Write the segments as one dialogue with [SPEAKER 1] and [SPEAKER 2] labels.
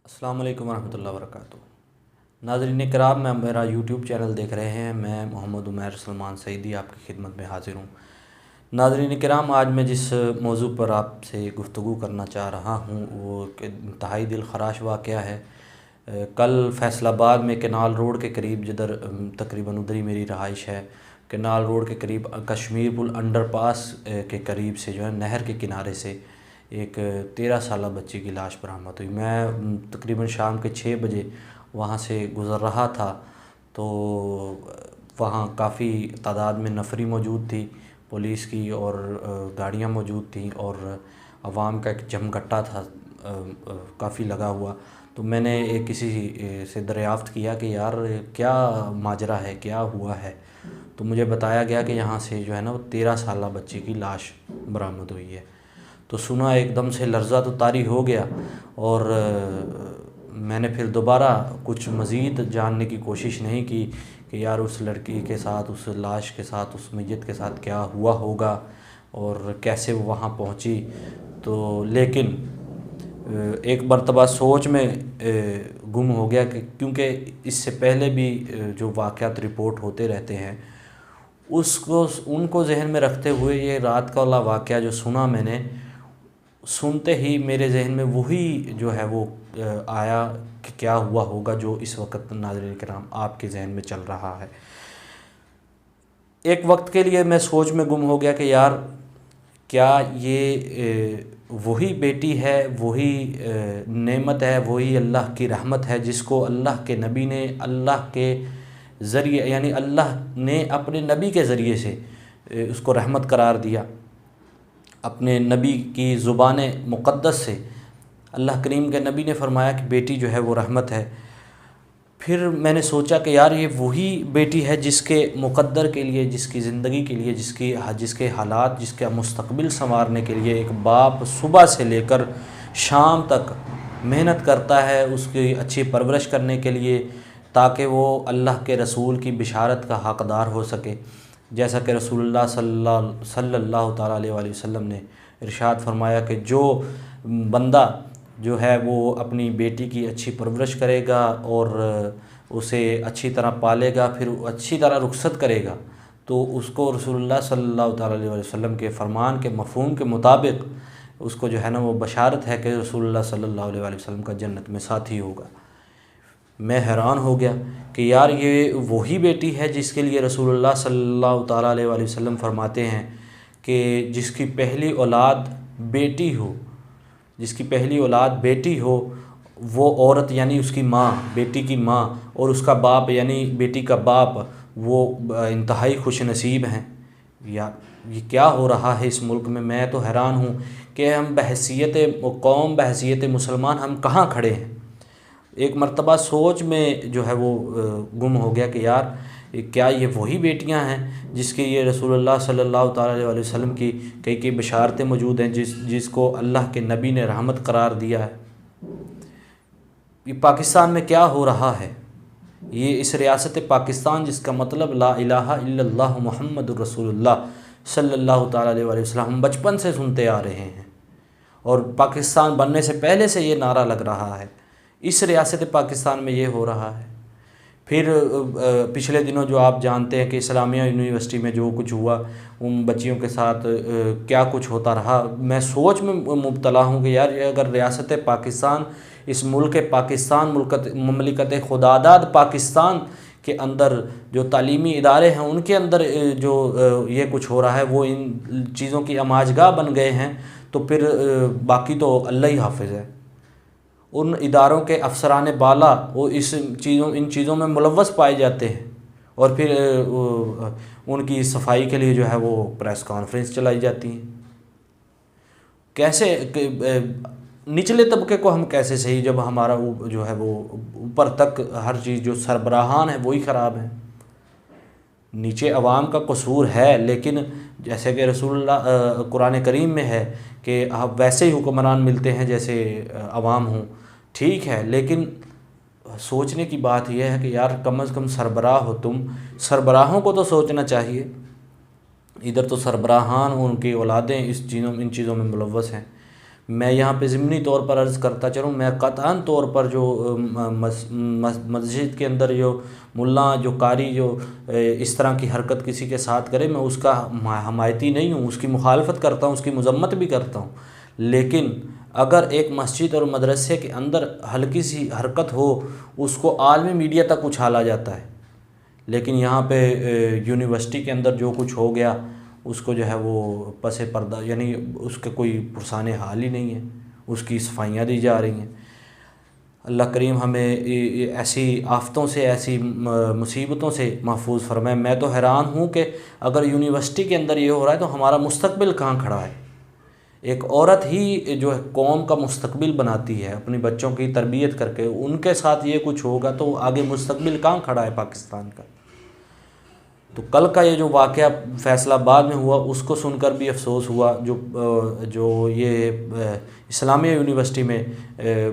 [SPEAKER 1] السلام علیکم ورحمۃ اللہ وبرکاتہ۔ ناظرین کرام، میں میرا یوٹیوب چینل دیکھ رہے ہیں، میں محمد عمیر سلمان سعیدی آپ کی خدمت میں حاضر ہوں۔ ناظرین کرام، آج میں جس موضوع پر آپ سے گفتگو کرنا چاہ رہا ہوں وہ ایک انتہائی دل خراش واقعہ ہے۔ کل فیصل آباد میں کینال روڈ کے قریب، جدھر تقریباً ادھر ہی میری رہائش ہے، کینال روڈ کے قریب کشمیر پل انڈر پاس کے قریب سے جو ہے نہر کے کنارے سے ایک 13 سالہ بچی کی لاش برآمد ہوئی۔ میں تقریباً شام کے 6 بجے وہاں سے گزر رہا تھا تو وہاں کافی تعداد میں نفری موجود تھی، پولیس کی اور گاڑیاں موجود تھیں اور عوام کا ایک جمگٹا تھا کافی لگا ہوا۔ تو میں نے کسی سے دریافت کیا کہ یار کیا ماجرا ہے، کیا ہوا ہے؟ تو مجھے بتایا گیا کہ یہاں سے جو ہے نا وہ 13 سالہ بچی کی لاش برآمد ہوئی ہے۔ تو سنا ایک دم سے لرزہ تو طاری ہو گیا، اور میں نے پھر دوبارہ کچھ مزید جاننے کی کوشش نہیں کی کہ یار اس لڑکی کے ساتھ، اس لاش کے ساتھ، اس میت کے ساتھ کیا ہوا ہوگا اور کیسے وہ وہاں پہنچی۔ تو لیکن ایک مرتبہ سوچ میں گم ہو گیا کہ کیونکہ اس سے پہلے بھی جو واقعات رپورٹ ہوتے رہتے ہیں ان کو ذہن میں رکھتے ہوئے یہ رات کا والا واقعہ جو سنا میں نے، سنتے ہی میرے ذہن میں وہی جو ہے وہ آیا کہ کیا ہوا ہوگا جو اس وقت ناظرین کرام آپ کے ذہن میں چل رہا ہے۔ ایک وقت کے لیے میں سوچ میں گم ہو گیا کہ یار کیا یہ وہی بیٹی ہے، وہی نعمت ہے، وہی اللہ کی رحمت ہے جس کو اللہ کے نبی نے اللہ کے ذریعے، یعنی اللہ نے اپنے نبی کے ذریعے سے اس کو رحمت قرار دیا، اپنے نبی کی زبان مقدس سے اللہ کریم کے نبی نے فرمایا کہ بیٹی جو ہے وہ رحمت ہے۔ پھر میں نے سوچا کہ یار یہ وہی بیٹی ہے جس کے مقدر کے لیے، جس کی زندگی کے لیے، جس کے حالات، جس کا مستقبل سنوارنے کے لیے ایک باپ صبح سے لے کر شام تک محنت کرتا ہے اس کی اچھی پرورش کرنے کے لیے، تاکہ وہ اللہ کے رسول کی بشارت کا حقدار ہو سکے۔ جیسا کہ رسول اللہ صلی اللہ تعالیٰ علیہ وآلہ وسلم نے ارشاد فرمایا کہ جو بندہ جو ہے وہ اپنی بیٹی کی اچھی پرورش کرے گا اور اسے اچھی طرح پالے گا، پھر اچھی طرح رخصت کرے گا، تو اس کو رسول اللہ صلی اللہ تعالیٰ علیہ وآلہ وسلم کے فرمان کے مفہوم کے مطابق اس کو جو ہے نا وہ بشارت ہے کہ رسول اللہ صلی اللہ علیہ وآلہ وسلم کا جنت میں ساتھی ہوگا۔ میں حیران ہو گیا کہ یار یہ وہی بیٹی ہے جس کے لیے رسول اللہ صلی اللہ تعالیٰ علیہ وآلہ وسلم فرماتے ہیں کہ جس کی پہلی اولاد بیٹی ہو، جس کی پہلی اولاد بیٹی ہو، وہ عورت یعنی اس کی ماں، بیٹی کی ماں، اور اس کا باپ یعنی بیٹی کا باپ، وہ انتہائی خوش نصیب ہیں۔ یا یہ کیا ہو رہا ہے اس ملک میں؟ میں تو حیران ہوں کہ ہم بحیثیت قوم، بحیثیت مسلمان ہم کہاں کھڑے ہیں۔ ایک مرتبہ سوچ میں جو ہے وہ گم ہو گیا کہ یار کیا یہ وہی بیٹیاں ہیں جس کے یہ رسول اللہ صلی اللہ تعالیٰ علیہ وآلہ وسلم کی کئی بشارتیں موجود ہیں، جس کو اللہ کے نبی نے رحمت قرار دیا ہے۔ یہ پاکستان میں کیا ہو رہا ہے؟ یہ اس ریاست پاکستان جس کا مطلب لا الہ الا اللہ محمد الرسول اللہ صلی اللہ تعالیٰ علیہ وآلہ وسلم ہم بچپن سے سنتے آ رہے ہیں، اور پاکستان بننے سے پہلے سے یہ نعرہ لگ رہا ہے، اس ریاست پاکستان میں یہ ہو رہا ہے۔ پھر پچھلے دنوں جو آپ جانتے ہیں کہ اسلامیہ یونیورسٹی میں جو کچھ ہوا، ان بچیوں کے ساتھ کیا کچھ ہوتا رہا، میں سوچ میں مبتلا ہوں کہ یار اگر ریاست پاکستان، اس ملک پاکستان، مملکت خداداد پاکستان کے اندر جو تعلیمی ادارے ہیں ان کے اندر جو یہ کچھ ہو رہا ہے وہ ان چیزوں کی آماجگاہ بن گئے ہیں، تو پھر باقی تو اللہ ہی حافظ ہے۔ ان اداروں کے افسران بالا وہ ان چیزوں میں ملوث پائے جاتے ہیں، اور پھر ان کی صفائی کے لیے جو ہے وہ پریس کانفرنس چلائی جاتی ہیں۔ کیسے نچلے طبقے کو ہم کیسے صحیح، جب ہمارا جو ہے وہ اوپر تک ہر چیز جو سربراہان ہیں وہی خراب ہیں، نیچے عوام کا قصور ہے۔ لیکن جیسے کہ رسول اللہ قرآن کریم میں ہے کہ ویسے ہی حکمران ملتے ہیں جیسے عوام ہوں، ٹھیک ہے، لیکن سوچنے کی بات یہ ہے کہ یار کم از کم سربراہ ہو تم، سربراہوں کو تو سوچنا چاہیے۔ ادھر تو سربراہان ان کی اولادیں ان چیزوں میں ملوث ہیں۔ میں یہاں پہ ضمنی طور پر عرض کرتا چلوں، میں قطعاً طور پر جو مسجد کے اندر جو ملا جو قاری جو اس طرح کی حرکت کسی کے ساتھ کرے، میں اس کا حمایتی نہیں ہوں، اس کی مخالفت کرتا ہوں، اس کی مذمت بھی کرتا ہوں، لیکن اگر ایک مسجد اور مدرسے کے اندر ہلکی سی حرکت ہو اس کو عالمی میڈیا تک اچھالا جاتا ہے، لیکن یہاں پہ یونیورسٹی کے اندر جو کچھ ہو گیا اس کو جو ہے وہ پس پردہ، یعنی اس کا کوئی پرسان حال ہی نہیں ہے، اس کی صفائیاں دی جا رہی ہیں۔ اللہ کریم ہمیں ایسی آفتوں سے، ایسی مصیبتوں سے محفوظ فرمائے۔ میں تو حیران ہوں کہ اگر یونیورسٹی کے اندر یہ ہو رہا ہے تو ہمارا مستقبل کہاں کھڑا ہے؟ ایک عورت ہی جو ہے قوم کا مستقبل بناتی ہے اپنی بچوں کی تربیت کر کے، ان کے ساتھ یہ کچھ ہوگا تو آگے مستقبل کہاں کھڑا ہے پاکستان کا؟ تو کل کا یہ جو واقعہ فیصل آباد میں ہوا اس کو سن کر بھی افسوس ہوا، جو یہ اسلامیہ یونیورسٹی میں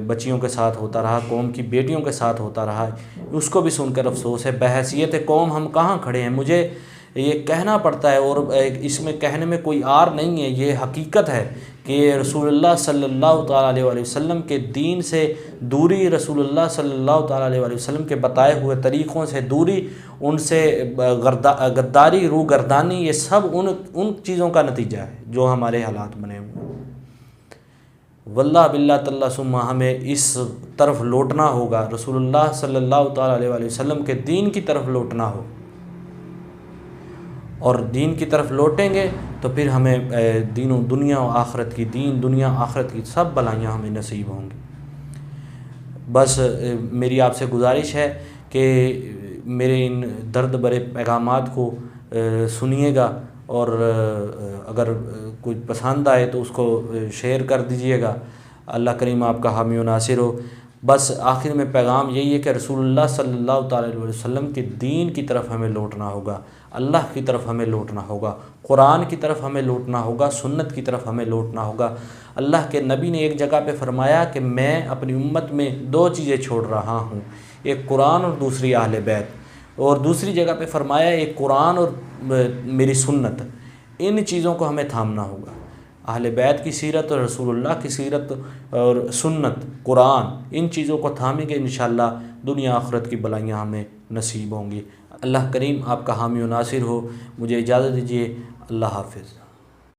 [SPEAKER 1] بچیوں کے ساتھ ہوتا رہا، قوم کی بیٹیوں کے ساتھ ہوتا رہا، اس کو بھی سن کر افسوس ہے۔ بحیثیت قوم ہم کہاں کھڑے ہیں؟ مجھے یہ کہنا پڑتا ہے، اور اس میں کہنے میں کوئی عار نہیں ہے، یہ حقیقت ہے کہ رسول اللہ صلی اللہ تعالیٰ علیہ وآلہ وسلم کے دین سے دوری، رسول اللہ صلی اللہ تعالیٰ علیہ وآلہ وسلم کے بتائے ہوئے طریقوں سے دوری، ان سے غداری، روگردانی، یہ سب ان چیزوں کا نتیجہ ہے جو ہمارے حالات بنے ہوئے ہیں۔ واللہ باللہ تاللہ ثم ہمیں اس طرف لوٹنا ہوگا، رسول اللہ صلی اللہ تعالیٰ علیہ وآلہ وسلم کے دین کی طرف لوٹنا ہو، اور دین کی طرف لوٹیں گے تو پھر ہمیں دین و دنیا و آخرت کی، دین دنیا آخرت کی سب بلائیاں ہمیں نصیب ہوں گی۔ بس میری آپ سے گزارش ہے کہ میرے ان درد بھرے پیغامات کو سنیے گا، اور اگر کوئی پسند آئے تو اس کو شیئر کر دیجیے گا۔ اللہ کریم آپ کا حامی و ناصر ہو۔ بس آخر میں پیغام یہی ہے کہ رسول اللہ صلی اللہ تعالیٰ علیہ وسلم کے دین کی طرف ہمیں لوٹنا ہوگا، اللہ کی طرف ہمیں لوٹنا ہوگا، قرآن کی طرف ہمیں لوٹنا ہوگا، سنت کی طرف ہمیں لوٹنا ہوگا۔ اللہ کے نبی نے ایک جگہ پہ فرمایا کہ میں اپنی امت میں 2 چیزیں چھوڑ رہا ہوں، ایک قرآن اور دوسری اہل بیت، اور دوسری جگہ پہ فرمایا ایک قرآن اور میری سنت۔ ان چیزوں کو ہمیں تھامنا ہوگا، اہل بیت کی سیرت اور رسول اللہ کی سیرت اور سنت، قرآن، ان چیزوں کو تھامیں گے انشاءاللہ دنیا آخرت کی بلائیاں ہمیں نصیب ہوں گی۔ اللہ کریم آپ کا حامی و ناصر ہو۔ مجھے اجازت دیجیے، اللہ حافظ۔